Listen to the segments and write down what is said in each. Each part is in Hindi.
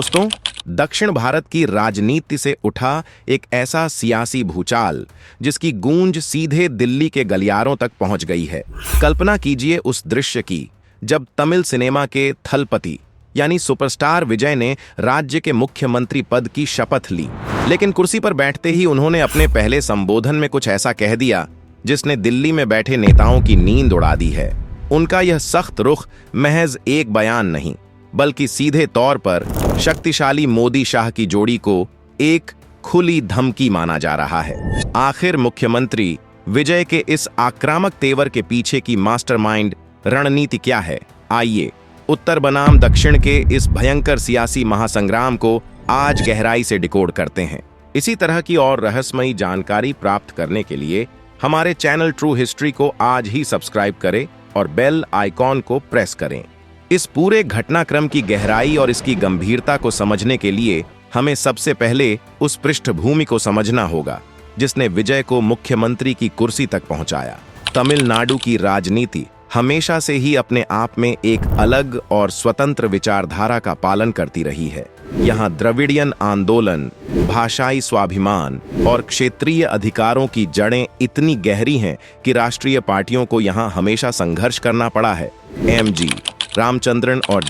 दोस्तों, दक्षिण भारत की राजनीति से उठा एक ऐसा सियासी भूचाल जिसकी गूंज सीधे दिल्ली के गलियारों तक पहुंच गई है। कल्पना कीजिए उस दृश्य की जब तमिल सिनेमा के थलपति यानी सुपरस्टार विजय ने राज्य के मुख्यमंत्री पद की शपथ ली, लेकिन कुर्सी पर बैठते ही उन्होंने अपने पहले संबोधन में कुछ ऐसा कह दिया जिसने दिल्ली में बैठे नेताओं की नींद उड़ा दी है। उनका यह सख्त रुख महज एक बयान नहीं, बल्कि सीधे तौर पर शक्तिशाली मोदी शाह की जोड़ी को एक खुली धमकी माना जा रहा है। आखिर मुख्यमंत्री विजय के इस आक्रामक तेवर के पीछे की मास्टरमाइंड रणनीति क्या है? आइए उत्तर बनाम दक्षिण के इस भयंकर सियासी महासंग्राम को आज गहराई से डिकोड करते हैं। इसी तरह की और रहस्यमयी जानकारी प्राप्त करने के लिए हमारे चैनल ट्रू हिस्ट्री को आज ही सब्सक्राइब करें और बेल आइकॉन को प्रेस करें। इस पूरे घटनाक्रम की गहराई और इसकी गंभीरता को समझने के लिए हमें सबसे पहले उस पृष्ठभूमि को समझना होगा जिसने विजय को मुख्यमंत्री की कुर्सी तक पहुंचाया। तमिलनाडु की राजनीति हमेशा से ही अपने आप में एक अलग और स्वतंत्र विचारधारा का पालन करती रही है। यहाँ द्रविडियन आंदोलन, भाषाई स्वाभिमान और क्षेत्रीय अधिकारों की जड़ें इतनी गहरी हैं कि राष्ट्रीय पार्टियों को यहाँ हमेशा संघर्ष करना पड़ा है। एमजी रामचंद्रन और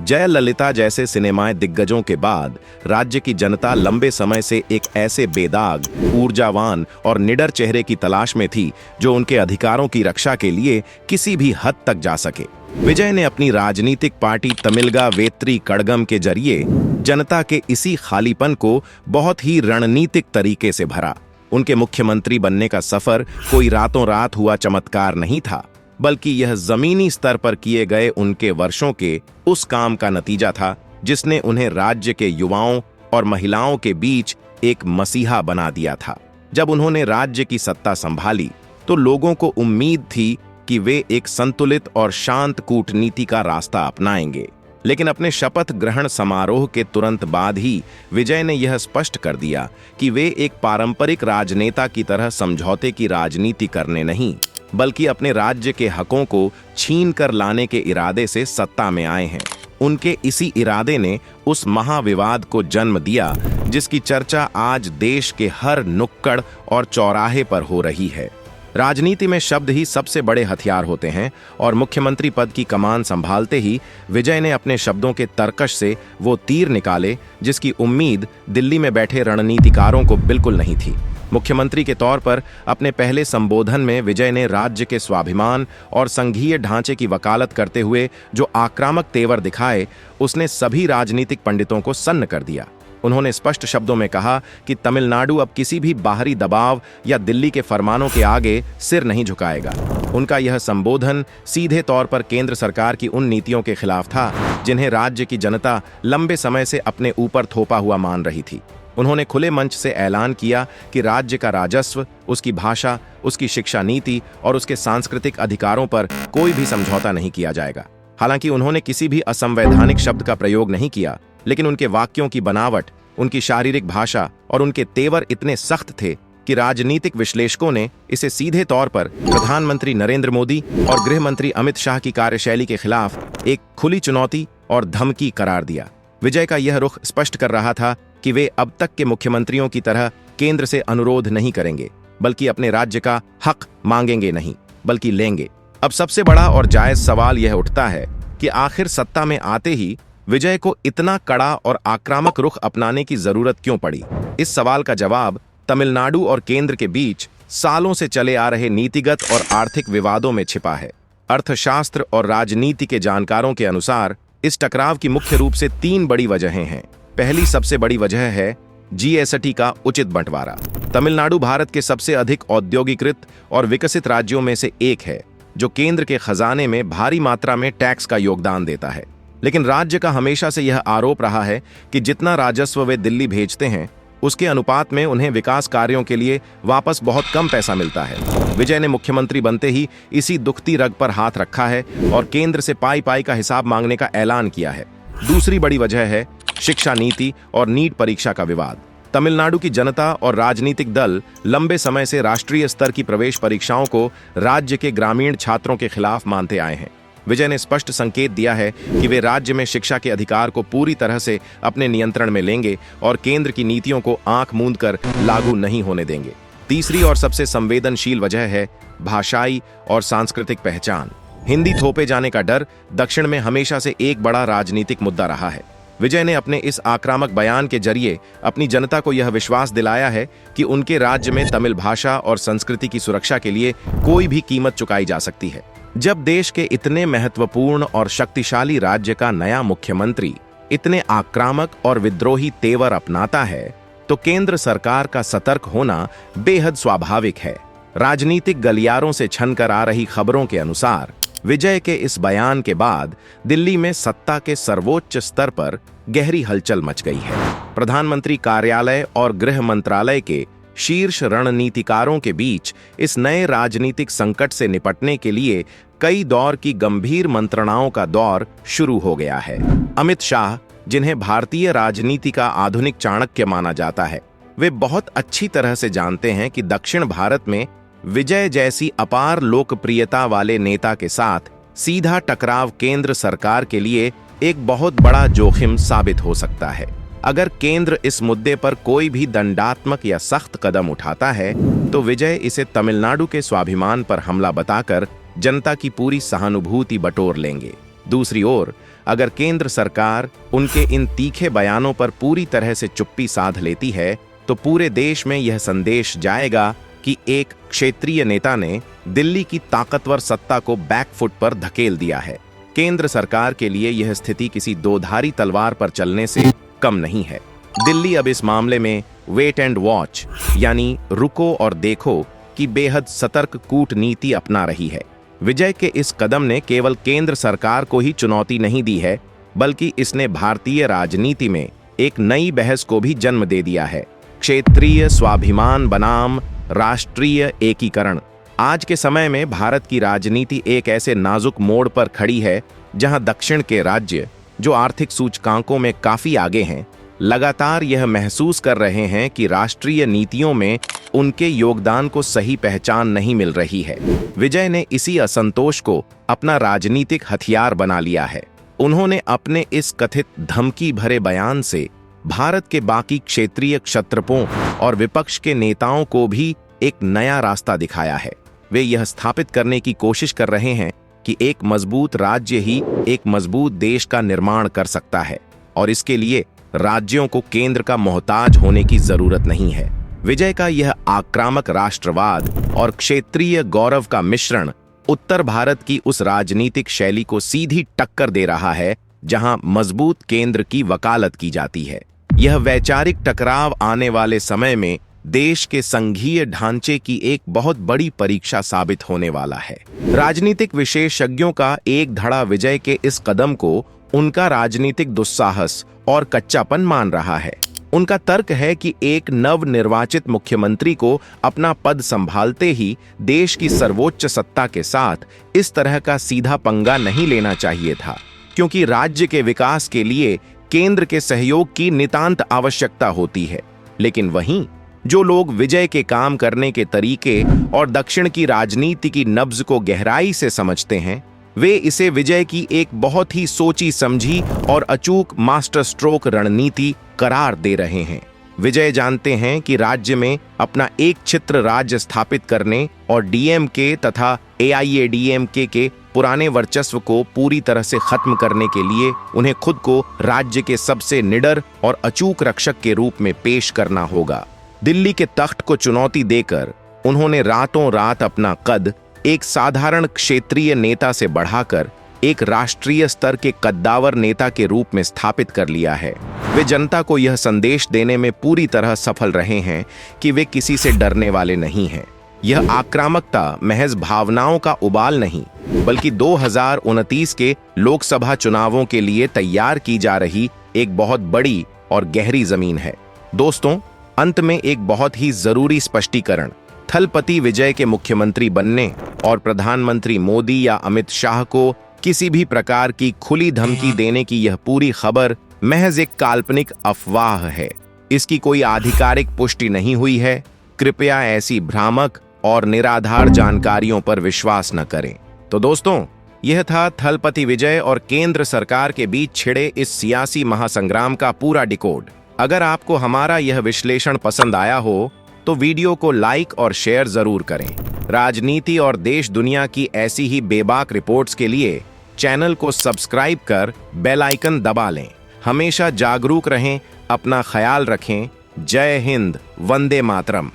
जयललिता जैसे सिनेमाएं दिग्गजों के बाद राज्य की जनता लंबे समय से एक ऐसे बेदाग, ऊर्जावान और निडर चेहरे की तलाश में थी जो उनके अधिकारों की रक्षा के लिए किसी भी हद तक जा सके। विजय ने अपनी राजनीतिक पार्टी तमिलगा वेत्री कड़गम के जरिए जनता के इसी खालीपन को बहुत ही रणनीतिक तरीके से भरा। उनके मुख्यमंत्री बनने का सफर कोई रातों रात हुआ चमत्कार नहीं था, बल्कि यह जमीनी स्तर पर किए गए उनके वर्षों के उस काम का नतीजा था जिसने उन्हें राज्य के युवाओं और महिलाओं के बीच एक मसीहा बना दिया था। जब उन्होंने राज्य की सत्ता संभाली तो लोगों को उम्मीद थी कि वे एक संतुलित और शांत कूटनीति का रास्ता अपनाएंगे, लेकिन अपने शपथ ग्रहण समारोह के तुरंत बाद ही विजय ने यह स्पष्ट कर दिया कि वे एक पारंपरिक राजनेता की तरह समझौते की राजनीति करने नहीं, बल्कि अपने राज्य के हकों को छीन कर लाने के इरादे से सत्ता में आए हैं। उनके इसी इरादे ने उस महाविवाद को जन्म दिया जिसकी चर्चा आज देश के हर नुक्कड़ और चौराहे पर हो रही है। राजनीति में शब्द ही सबसे बड़े हथियार होते हैं और मुख्यमंत्री पद की कमान संभालते ही विजय ने अपने शब्दों के तरकश से वो तीर निकाले जिसकी उम्मीद दिल्ली में बैठे रणनीतिकारों को बिल्कुल नहीं थी। मुख्यमंत्री के तौर पर अपने पहले संबोधन में विजय ने राज्य के स्वाभिमान और संघीय ढांचे की वकालत करते हुए जो आक्रामक तेवर दिखाए, उसने सभी राजनीतिक पंडितों को सन्न कर दिया। उन्होंने स्पष्ट शब्दों में कहा कि तमिलनाडु अब किसी भी बाहरी दबाव या दिल्ली के फरमानों के आगे सिर नहीं झुकाएगा। उनका यह संबोधन सीधे तौर पर केंद्र सरकार की उन नीतियों के खिलाफ था जिन्हें राज्य की जनता लंबे समय से अपने ऊपर थोपा हुआ मान रही थी। उन्होंने खुले मंच से ऐलान किया कि राज्य का राजस्व, उसकी भाषा, उसकी शिक्षा नीति और उसके सांस्कृतिक अधिकारों पर कोई भी समझौता नहीं किया जाएगा। हालांकि उन्होंने किसी भी असंवैधानिक शब्द का प्रयोग नहीं किया, लेकिन उनके वाक्यों की बनावट, उनकी शारीरिक भाषा और उनके तेवर इतने सख्त थे कि राजनीतिक विश्लेषकों ने इसे सीधे तौर पर प्रधानमंत्री नरेंद्र मोदी और गृह मंत्री अमित शाह की कार्यशैली के खिलाफ एक खुली चुनौती और धमकी करार दिया। विजय का यह रुख स्पष्ट कर रहा था कि वे अब तक के मुख्यमंत्रियों की तरह केंद्र से अनुरोध नहीं करेंगे, बल्कि अपने राज्य का हक मांगेंगे नहीं, बल्कि लेंगे। अब सबसे बड़ा और जायज सवाल यह उठता है कि आखिर सत्ता में आते ही विजय को इतना कड़ा और आक्रामक रुख अपनाने की जरूरत क्यों पड़ी? इस सवाल का जवाब तमिलनाडु और केंद्र के बीच सालों से चले आ रहे नीतिगत और आर्थिक विवादों में छिपा है। अर्थशास्त्र और राजनीति के जानकारों के अनुसार इस टकराव की मुख्य रूप से 3 बड़ी वजहें हैं। पहली सबसे बड़ी वजह है जीएसटी का उचित बंटवारा। तमिलनाडु भारत के सबसे अधिक औद्योगिकृत और विकसित राज्यों में से एक है, जो केंद्र के खजाने में भारी मात्रा में टैक्स का योगदान देता है। लेकिन राज्य का हमेशा से यह आरोप रहा है कि जितना राजस्व वे दिल्ली भेजते हैं, उसके अनुपात में उन्हें विकास कार्यों के लिए वापस बहुत कम पैसा मिलता है। विजय ने मुख्यमंत्री बनते ही इसी दुखती रग पर हाथ रखा है और केंद्र से पाई पाई का हिसाब मांगने का ऐलान किया है। दूसरी बड़ी वजह है शिक्षा नीति और नीट परीक्षा का विवाद। तमिलनाडु की जनता और राजनीतिक दल लंबे समय से राष्ट्रीय स्तर की प्रवेश परीक्षाओं को राज्य के ग्रामीण छात्रों के खिलाफ मानते आए हैं। विजय ने स्पष्ट संकेत दिया है कि वे राज्य में शिक्षा के अधिकार को पूरी तरह से अपने नियंत्रण में लेंगे और केंद्र की नीतियों को आंख मूंद कर लागू नहीं होने देंगे। तीसरी और सबसे संवेदनशील वजह है भाषाई और सांस्कृतिक पहचान। हिंदी थोपे जाने का डर दक्षिण में हमेशा से एक बड़ा राजनीतिक मुद्दा रहा है। विजय ने अपने इस आक्रामक बयान के जरिए अपनी जनता को यह विश्वास दिलाया है कि उनके राज्य में तमिल भाषा और संस्कृति की सुरक्षा के लिए कोई भी कीमत चुकाई जा सकती है। जब देश के इतने महत्वपूर्ण और शक्तिशाली राज्य का नया मुख्यमंत्री इतने आक्रामक और विद्रोही तेवर अपनाता है तो केंद्र सरकार का सतर्क होना बेहद स्वाभाविक है। राजनीतिक गलियारों से छनकर आ रही खबरों के अनुसार विजय के इस बयान के बाद दिल्ली में सत्ता के सर्वोच्च स्तर पर गहरी हलचल मच गई है। प्रधानमंत्री कार्यालय और गृह मंत्रालय के शीर्ष रणनीतिकारों के बीच इस नए राजनीतिक संकट से निपटने के लिए कई दौर की गंभीर मंत्रणाओं का दौर शुरू हो गया है। अमित शाह, जिन्हें भारतीय राजनीति का आधुनिक चाणक्य माना जाता है, वे बहुत अच्छी तरह से जानते हैं कि दक्षिण भारत में विजय जैसी अपार लोकप्रियता वाले नेता के साथ सीधा टकराव केंद्र सरकार के लिए एक बहुत बड़ा जोखिम साबित हो सकता है। अगर केंद्र इस मुद्दे पर कोई भी दंडात्मक या सख्त कदम उठाता है तो विजय इसे तमिलनाडु के स्वाभिमान पर हमला बताकर जनता की पूरी सहानुभूति बटोर लेंगे। दूसरी ओर, अगर केंद्र सरकार उनके इन तीखे बयानों पर पूरी तरह से चुप्पी साध लेती है तो पूरे देश में यह संदेश जाएगा कि एक क्षेत्रीय नेता ने दिल्ली की ताकतवर सत्ता को बैकफुट पर धकेल दिया है। केंद्र सरकार के लिए यह स्थिति किसी दोधारी तलवार पर चलने से कम नहीं है। दिल्ली अब इस मामले में वेट एंड वॉच यानी रुको और देखो की बेहद सतर्क कूटनीति अपना रही है। विजय के इस कदम ने केवल केंद्र सरकार को ही चुनौती नहीं दी है, बल्कि इसने भारतीय राजनीति में एक नई बहस को भी जन्म दे दिया है। क्षेत्रीय स्वाभिमान बनाम राष्ट्रीय एकीकरण। आज के समय में भारत की राजनीति एक ऐसे नाजुक मोड़ पर खड़ी है जहां दक्षिण के राज्य, जो आर्थिक सूचकांकों में काफी आगे हैं, लगातार यह महसूस कर रहे हैं कि राष्ट्रीय नीतियों में उनके योगदान को सही पहचान नहीं मिल रही है। विजय ने इसी असंतोष को अपना राजनीतिक हथियार बना लिया है। उन्होंने अपने इस कथित धमकी भरे बयान से भारत के बाकी क्षेत्रीय क्षत्रपों और विपक्ष के नेताओं को भी एक नया रास्ता दिखाया है। वे यह स्थापित करने की कोशिश कर रहे हैं कि एक मजबूत राज्य ही एक मजबूत देश का निर्माण कर सकता है और इसके लिए राज्यों को केंद्र का मोहताज होने की जरूरत नहीं है। विजय का यह आक्रामक राष्ट्रवाद और क्षेत्रीय गौरव का मिश्रण उत्तर भारत की उस राजनीतिक शैली को सीधी टक्कर दे रहा है जहां मजबूत केंद्र की वकालत की जाती है। यह वैचारिक टकराव आने वाले समय में देश के संघीय ढांचे की एक बहुत बड़ी परीक्षा साबित होने वाला है। राजनीतिक विशेषज्ञों का एक धड़ा विजय के इस कदम को उनका राजनीतिक दुस्साहस और कच्चापन मान रहा है। उनका तर्क है कि एक नवनिर्वाचित मुख्यमंत्री को अपना पद संभालते ही देश की सर्वोच्च सत्ता के साथ इस तरह का सीधा पंगा नहीं लेना चाहिए था, क्योंकि राज्य के विकास के लिए केंद्र के सहयोग की नितांत आवश्यकता होती है। लेकिन वहीं जो लोग विजय के काम करने के तरीके और दक्षिण की राजनीति की नब्ज को गहराई से समझते हैं, वे इसे विजय की एक बहुत ही सोची समझी और अचूक मास्टर स्ट्रोक रणनीति करार दे रहे हैं। विजय जानते हैं कि राज्य में अपना एक छित्र राज्य स्थापित करने और डीएमके तथा एआईएडीएमके के पुराने वर्चस्व को पूरी तरह से खत्म करने के लिए उन्हें खुद को राज्य के सबसे निडर और अचूक रक्षक के रूप में पेश करना होगा। दिल्ली के तख्त को चुनौती देकर उन्होंने रातों रात अपना कद एक साधारण क्षेत्रीय नेता से बढ़ाकर एक राष्ट्रीय स्तर के कद्दावर नेता के रूप में स्थापित कर लिया है। वे जनता को यह संदेश देने में पूरी तरह सफल रहे हैं कि वे किसी से डरने वाले नहीं हैं। यह आक्रामकता महज भावनाओं का उबाल नहीं, बल्कि 2029 के लोकसभा चुनावों के लिए तैयार की जा रही एक बहुत बड़ी और गहरी जमीन है। दोस्तों, अंत में एक बहुत ही जरूरी स्पष्टीकरण। थलपति विजय के मुख्यमंत्री बनने और प्रधानमंत्री मोदी या अमित शाह को किसी भी प्रकार की खुली धमकी देने की यह पूरी खबर महज एक काल्पनिक अफवाह है। इसकी कोई आधिकारिक पुष्टि नहीं हुई है। कृपया ऐसी भ्रामक और निराधार जानकारियों पर विश्वास न करें। तो दोस्तों, यह था थलपति विजय और केंद्र सरकार के बीच छिड़े इस सियासी महासंग्राम का पूरा डिकोड। अगर आपको हमारा यह विश्लेषण पसंद आया हो तो वीडियो को लाइक और शेयर जरूर करें। राजनीति और देश दुनिया की ऐसी ही बेबाक रिपोर्ट्स के लिए चैनल को सब्सक्राइब कर बेल आइकन दबा लें। हमेशा जागरूक रहें, अपना ख्याल रखें। जय हिंद, वंदे मातरम।